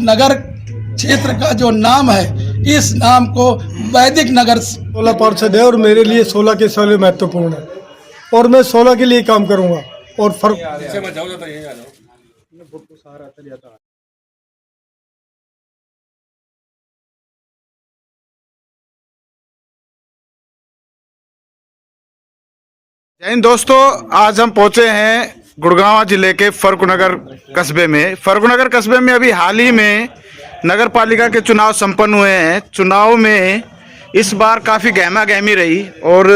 नगर क्षेत्र का जो नाम है, इस नाम को वैदिक नगर 16 पार्षद है और मेरे लिए 16 के साल महत्वपूर्ण है और मैं 16 के लिए काम करूंगा और फर्क जय हिंद दोस्तों, आज हम पहुंचे हैं गुड़गांव जिले के फर्रुखनगर कस्बे में। फर्रुखनगर कस्बे में अभी हाल ही में नगर पालिका के चुनाव संपन्न हुए हैं। चुनाव में इस बार काफ़ी गहमा गहमी रही और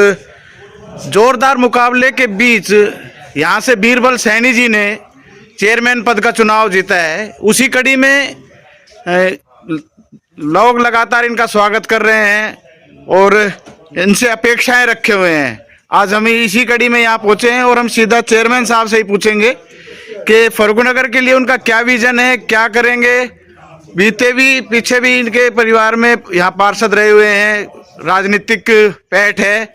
जोरदार मुकाबले के बीच यहां से बीरबल सैनी जी ने चेयरमैन पद का चुनाव जीता है। उसी कड़ी में लोग लगातार इनका स्वागत कर रहे हैं और इनसे अपेक्षाएं रखे हुए हैं। आज हम इसी कड़ी में यहाँ पहुंचे हैं और हम सीधा चेयरमैन साहब से ही पूछेंगे कि फर्रुखनगर के लिए उनका क्या विजन है, क्या करेंगे। बीते भी पीछे भी इनके परिवार में यहाँ पार्षद रहे हुए हैं, राजनीतिक पैठ है।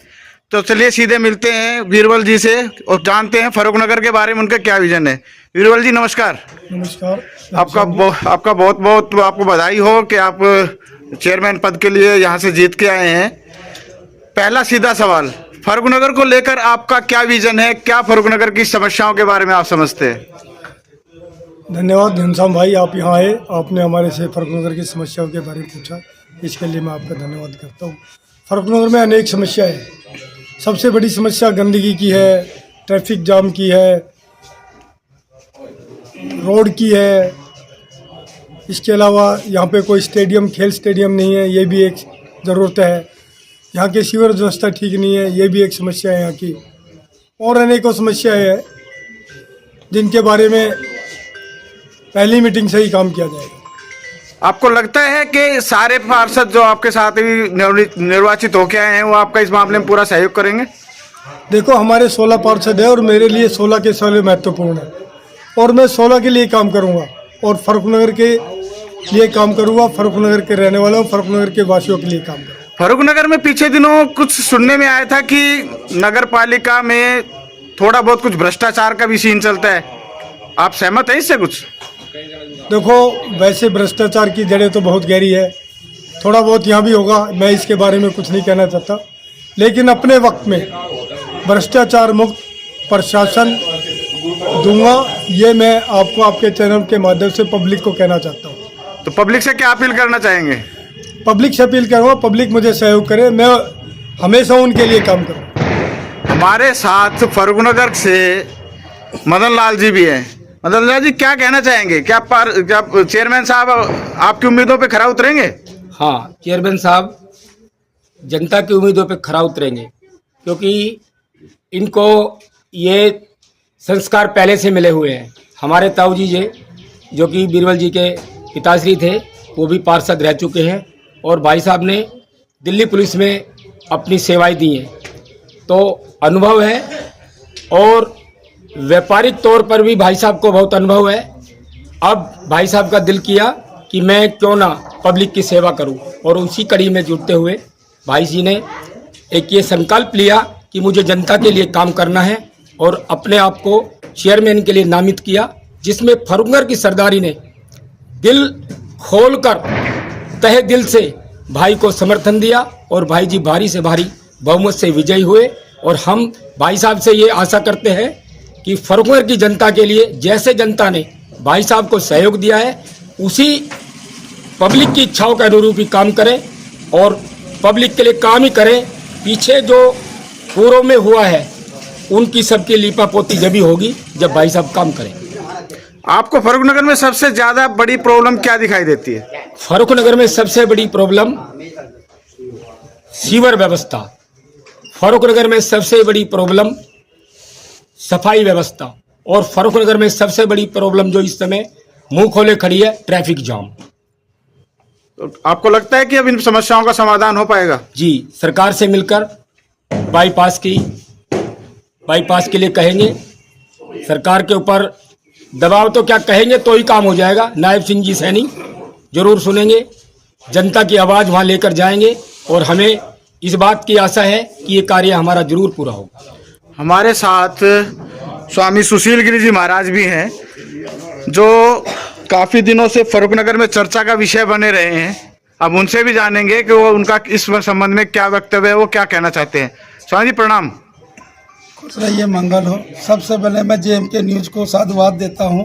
तो चलिए सीधे मिलते हैं बीरबल जी से और जानते हैं फर्रुखनगर के बारे में उनका क्या विजन है। बीरबल जी नमस्कार। नमस्कार। आपका बहुत बहुत आपको बधाई हो कि आप चेयरमैन पद के लिए यहाँ से जीत के आए हैं। पहला सीधा सवाल, फर्रुखनगर को लेकर आपका क्या विजन है, क्या फर्रुखनगर की समस्याओं के बारे में आप समझते हैं? धन्यवाद घनश्याम भाई, आप यहाँ आए, आपने हमारे से फर्रुखनगर की समस्याओं के बारे में पूछा, इसके लिए मैं आपका धन्यवाद करता हूँ। फर्रुखनगर में अनेक समस्याएं हैं। सबसे बड़ी समस्या गंदगी की है, ट्रैफिक जाम की है, रोड की है। इसके अलावा यहाँ पे कोई स्टेडियम, खेल स्टेडियम नहीं है, ये भी एक ज़रूरत है। यहाँ की सीवर व्यवस्था ठीक नहीं है, ये भी एक समस्या है यहाँ की। और अनेकों समस्याएं हैं जिनके बारे में पहली मीटिंग से ही काम किया जाएगा। आपको लगता है कि सारे पार्षद जो आपके साथ ही निर्वाचित होके आए हैं वो आपका इस मामले में पूरा सहयोग करेंगे? देखो, हमारे 16 पार्षद है और मेरे लिए 16 के साल महत्वपूर्ण है और मैं 16 के लिए काम करूँगा और फर्रुखनगर के लिए काम करूँगा। फर्रुखनगर के रहने वालों, फर्रुखनगर के वासियों के लिए काम करूँगा। फर्रुखनगर में पीछे दिनों कुछ सुनने में आया था कि नगर पालिका में थोड़ा बहुत कुछ भ्रष्टाचार का भी सीन चलता है, आप सहमत हैं इससे? कुछ देखो, वैसे भ्रष्टाचार की जड़ें तो बहुत गहरी है, थोड़ा बहुत यहाँ भी होगा, मैं इसके बारे में कुछ नहीं कहना चाहता। लेकिन अपने वक्त में भ्रष्टाचार मुक्त प्रशासन दूंगा, ये मैं आपको आपके चैनल के माध्यम से पब्लिक को कहना चाहता हूँ। तो पब्लिक से क्या अपील करना चाहेंगे? पब्लिक से अपील करूँगा, पब्लिक मुझे सहयोग करे, मैं हमेशा उनके लिए काम करूँ। हमारे साथ फर्रुखनगर से मदन लाल जी भी हैं। मदन लाल जी, क्या कहना चाहेंगे? क्या चेयरमैन साहब आपकी उम्मीदों पे खरा उतरेंगे? हाँ, चेयरमैन साहब जनता की उम्मीदों पे खरा उतरेंगे, क्योंकि इनको ये संस्कार पहले से मिले हुए हैं। हमारे ताऊ जी जो कि बीरबल जी के पिताश्री थे, वो भी पार्षद रह चुके हैं और भाई साहब ने दिल्ली पुलिस में अपनी सेवाएं दी हैं, तो अनुभव है। और व्यापारिक तौर पर भी भाई साहब को बहुत अनुभव है। अब भाई साहब का दिल किया कि मैं क्यों ना पब्लिक की सेवा करूं, और उसी कड़ी में जुड़ते हुए भाई जी ने एक ये संकल्प लिया कि मुझे जनता के लिए काम करना है और अपने आप को चेयरमैन के लिए नामित किया, जिसमें फर्रुखनगर की सरदारी ने दिल खोलकर तहे दिल से भाई को समर्थन दिया और भाई जी भारी से भारी बहुमत से विजयी हुए। और हम भाई साहब से ये आशा करते हैं कि फर्रुखनगर की जनता के लिए जैसे जनता ने भाई साहब को सहयोग दिया है, उसी पब्लिक की इच्छाओं के अनुरूप ही काम करें और पब्लिक के लिए काम ही करें। पीछे जो पूर्व में हुआ है उनकी सबकी लीपापोती जब ही होगी जब भाई साहब काम करें। आपको फर्रुखनगर में सबसे ज्यादा बड़ी प्रॉब्लम क्या दिखाई देती है? फर्रुखनगर में सबसे बड़ी प्रॉब्लम सीवर व्यवस्था, फर्रुखनगर में सबसे बड़ी प्रॉब्लम सफाई व्यवस्था, और फर्रुखनगर में सबसे बड़ी प्रॉब्लम जो इस समय मुंह खोले खड़ी है, ट्रैफिक जाम। तो आपको लगता है कि अब इन समस्याओं का समाधान हो पाएगा? जी, सरकार से मिलकर बाईपास के लिए कहेंगे, सरकार के ऊपर दबाव तो क्या कहेंगे तो ही काम हो जाएगा। नायब सिंह जी सैनी जरूर सुनेंगे, जनता की आवाज़ वहाँ लेकर जाएंगे और हमें इस बात की आशा है कि ये कार्य हमारा जरूर पूरा होगा। हमारे साथ स्वामी सुशील गिरी जी महाराज भी हैं, जो काफी दिनों से फर्रुखनगर में चर्चा का विषय बने रहे हैं। अब उनसे भी जानेंगे कि वो उनका इस संबंध में क्या वक्तव्य है, वो क्या कहना चाहते हैं। स्वामी जी प्रणाम। खुश रहिए, मंगल हो। सबसे पहले मैं JMK न्यूज़ को साधुवाद देता हूं,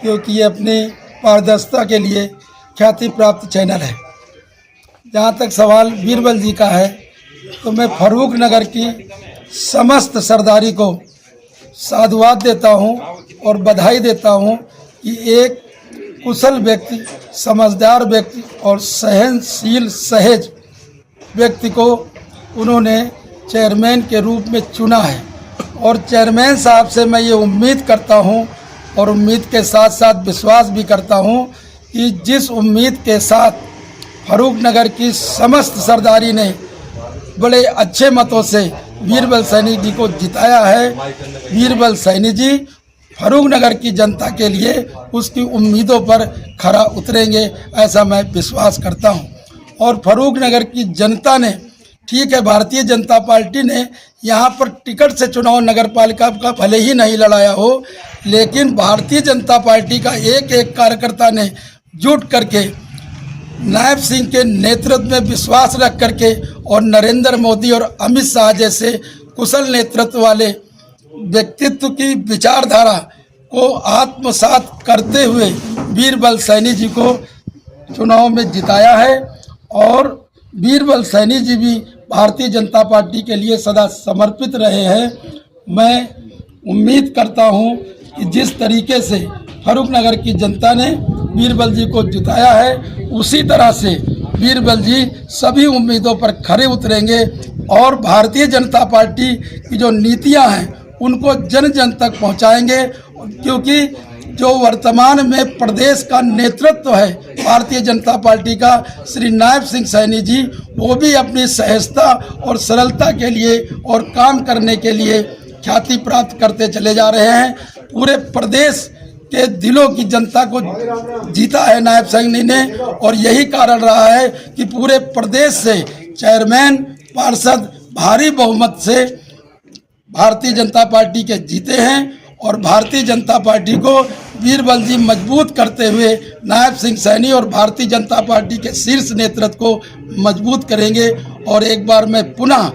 क्योंकि ये अपनी पारदर्शिता के लिए ख्याति प्राप्त चैनल है। जहाँ तक सवाल बीरबल जी का है, तो मैं फर्रुखनगर की समस्त सरदारी को साधुवाद देता हूं और बधाई देता हूं कि एक कुशल व्यक्ति, समझदार व्यक्ति और सहनशील सहेज व्यक्ति को उन्होंने चेयरमैन के रूप में चुना है। और चेयरमैन साहब से मैं ये उम्मीद करता हूं और उम्मीद के साथ साथ विश्वास भी करता हूं कि जिस उम्मीद के साथ फर्रुखनगर की समस्त सरदारी ने बड़े अच्छे मतों से बीरबल सैनी जी को जिताया है, बीरबल सैनी जी फर्रुखनगर की जनता के लिए उसकी उम्मीदों पर खरा उतरेंगे, ऐसा मैं विश्वास करता हूं। और फर्रुखनगर की जनता ने, ठीक है, भारतीय जनता पार्टी ने यहाँ पर टिकट से चुनाव नगर पालिका का भले ही नहीं लड़ाया हो, लेकिन भारतीय जनता पार्टी का एक एक कार्यकर्ता ने जुट करके नायब सिंह के नेतृत्व में विश्वास रख करके और नरेंद्र मोदी और अमित शाह जैसे कुशल नेतृत्व वाले व्यक्तित्व की विचारधारा को आत्मसात करते हुए बीरबल सैनी जी को चुनाव में जिताया है। और बीरबल सैनी जी भी भारतीय जनता पार्टी के लिए सदा समर्पित रहे हैं। मैं उम्मीद करता हूं कि जिस तरीके से फर्रुखनगर की जनता ने बीरबल जी को जिताया है, उसी तरह से बीरबल जी सभी उम्मीदों पर खरे उतरेंगे और भारतीय जनता पार्टी की जो नीतियां हैं उनको जन जन तक पहुंचाएंगे। क्योंकि जो वर्तमान में प्रदेश का नेतृत्व है भारतीय जनता पार्टी का, श्री नायब सिंह सैनी जी, वो भी अपनी सहजता और सरलता के लिए और काम करने के लिए ख्याति प्राप्त करते चले जा रहे हैं। पूरे प्रदेश के दिलों की जनता को जीता है नायब सैनी ने, और यही कारण रहा है कि पूरे प्रदेश से चेयरमैन, पार्षद भारी बहुमत से भारतीय जनता पार्टी के जीते हैं। और भारतीय जनता पार्टी को बीरबल जी मजबूत करते हुए नायब सिंह सैनी और भारतीय जनता पार्टी के शीर्ष नेतृत्व को मजबूत करेंगे। और एक बार मैं पुनः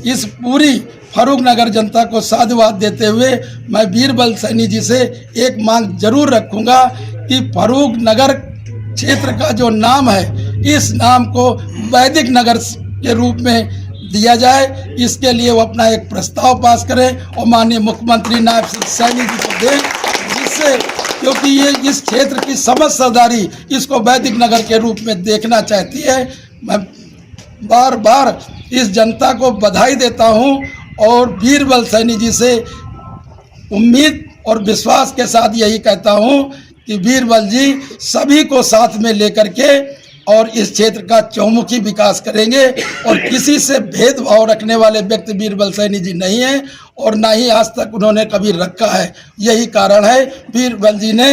इस पूरी फर्रुखनगर जनता को साधुवाद देते हुए मैं बीरबल सैनी जी से एक मांग जरूर रखूंगा कि फर्रुखनगर क्षेत्र का जो नाम है, इस नाम को वैदिक नगर के रूप में दिया जाए। इसके लिए वो अपना एक प्रस्ताव पास करें और माननीय मुख्यमंत्री नायब सिंह सैनी जी को दें, जिससे, क्योंकि ये इस क्षेत्र की समस्त सरदारी इसको वैदिक नगर के रूप में देखना चाहती है। मैं बार बार इस जनता को बधाई देता हूं और बीरबल सैनी जी से उम्मीद और विश्वास के साथ यही कहता हूं कि बीरबल जी सभी को साथ में लेकर के और इस क्षेत्र का चौमुखी विकास करेंगे। और किसी से भेदभाव रखने वाले व्यक्ति बीरबल सैनी जी नहीं हैं और ना ही आज तक उन्होंने कभी रखा है। यही कारण है बीरबल जी ने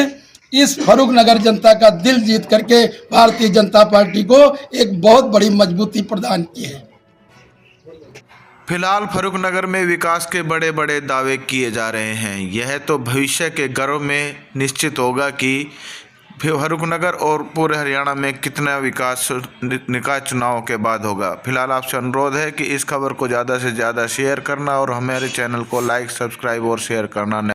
इस फर्रुखनगर जनता का दिल जीत करके भारतीय जनता पार्टी को एक बहुत बड़ी मजबूती प्रदान की है। फिलहाल फर्रुखनगर में विकास के बड़े बड़े दावे किए जा रहे हैं। यह तो भविष्य के गर्व में निश्चित होगा कि फर्रुखनगर और पूरे हरियाणा में कितना विकास निकाय चुनाव के बाद होगा। फिलहाल आपसे अनुरोध है कि इस खबर को ज़्यादा से ज़्यादा शेयर करना और हमारे चैनल को लाइक, सब्सक्राइब और शेयर करना